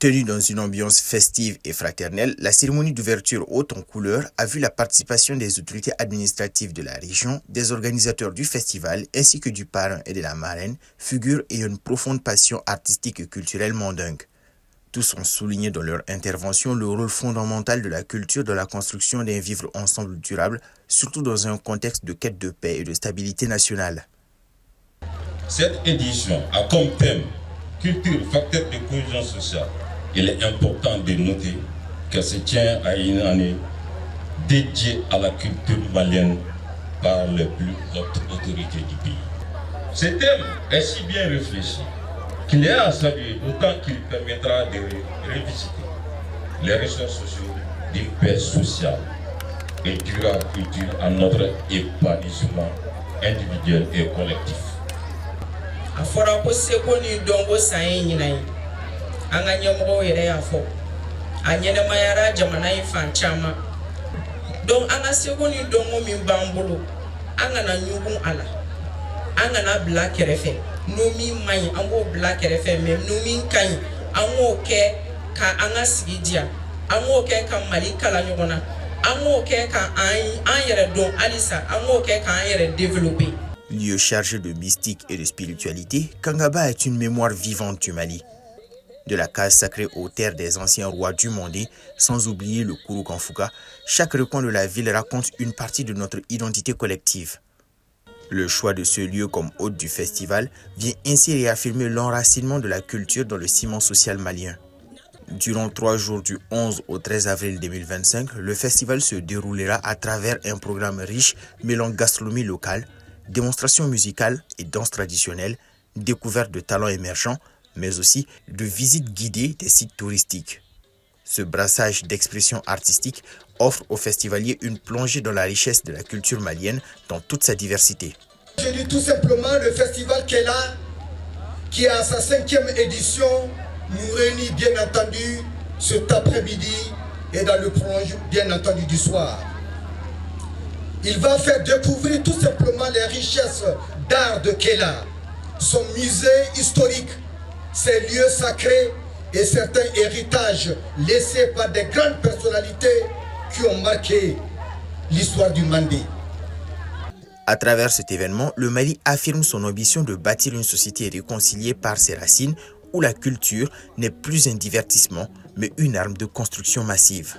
Tenue dans une ambiance festive et fraternelle, la cérémonie d'ouverture haute en couleurs a vu la participation des autorités administratives de la région, des organisateurs du festival ainsi que du parrain et de la marraine, figures ayant une profonde passion artistique et culturelle mandingue. Tous ont souligné dans leur intervention le rôle fondamental de la culture dans la construction d'un vivre ensemble durable, surtout dans un contexte de quête de paix et de stabilité nationale. Cette édition a comme thème culture, facteur de cohésion sociale. Il est important de noter qu'elle se tient à une année dédiée à la culture malienne par les plus hautes autorités du pays. Ce thème est si bien réfléchi qu'il est à saluer, d'autant qu'il permettra de revisiter les ressources sociales d'une paix sociale et durable utile à notre épanouissement individuel et collectif. Afora ko seko ni dongo sayin nyinai anga nyamgo yere afo anyene mayara jamana ifan chama don anga seko ni dongo mi bambulu anga na nyugun ala anga na black refe no mi mai ango black refe mem no mi kan ango ke ka anga sigidia ango ke ka malika la nyogona ango ke ka an yere don alisa ango ke ka an yere développer. Lieu chargé de mystique et de spiritualité, Kangaba est une mémoire vivante du Mali. De la case sacrée aux terres des anciens rois du Mandé, sans oublier le Kourou Kanfouka, chaque recoin de la ville raconte une partie de notre identité collective. Le choix de ce lieu comme hôte du festival vient ainsi réaffirmer l'enracinement de la culture dans le ciment social malien. Durant 3 jours du 11 au 13 avril 2025, le festival se déroulera à travers un programme riche mêlant gastronomie locale, démonstrations musicales et danses traditionnelles, découvertes de talents émergents, mais aussi de visites guidées des sites touristiques. Ce brassage d'expressions artistiques offre aux festivaliers une plongée dans la richesse de la culture malienne dans toute sa diversité. Je dis tout simplement le festival Kela, qui à sa 5e édition, nous réunit bien entendu cet après-midi et dans le prolongement bien entendu du soir. Il va faire découvrir tout simplement les richesses d'art de Kela, son musée historique, ses lieux sacrés et certains héritages laissés par des grandes personnalités qui ont marqué l'histoire du Mandé. À travers cet événement, le Mali affirme son ambition de bâtir une société réconciliée par ses racines où la culture n'est plus un divertissement, mais une arme de construction massive.